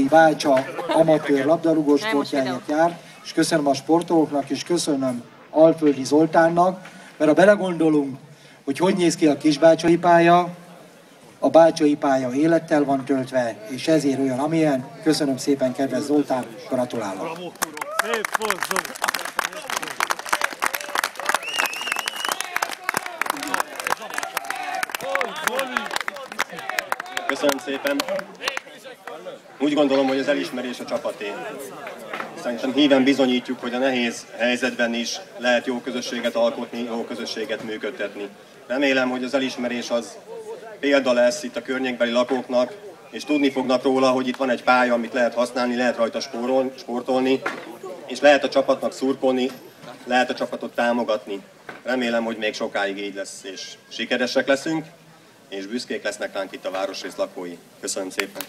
Vácsa amatőr labdarúgó sportjáért jár, és köszönöm a sportolóknak, és köszönöm Alföldi Zoltánnak, mert ha belegondolunk, hogy néz ki a kisbácsai pálya, a bácsai pálya élettel van töltve, és ezért olyan, amilyen. Köszönöm szépen, kedves Zoltán, gratulálok! Köszönöm szépen! Úgy gondolom, hogy az elismerés a csapaté. Szerintem híven bizonyítjuk, hogy a nehéz helyzetben is lehet jó közösséget alkotni, jó közösséget működtetni. Remélem, hogy az elismerés az példa lesz itt a környékbeli lakóknak, és tudni fognak róla, hogy itt van egy pálya, amit lehet használni, lehet rajta sportolni, és lehet a csapatnak szurkolni, lehet a csapatot támogatni. Remélem, hogy még sokáig így lesz, és sikeresek leszünk, és büszkék lesznek ránk itt a városrész lakói. Köszönöm szépen!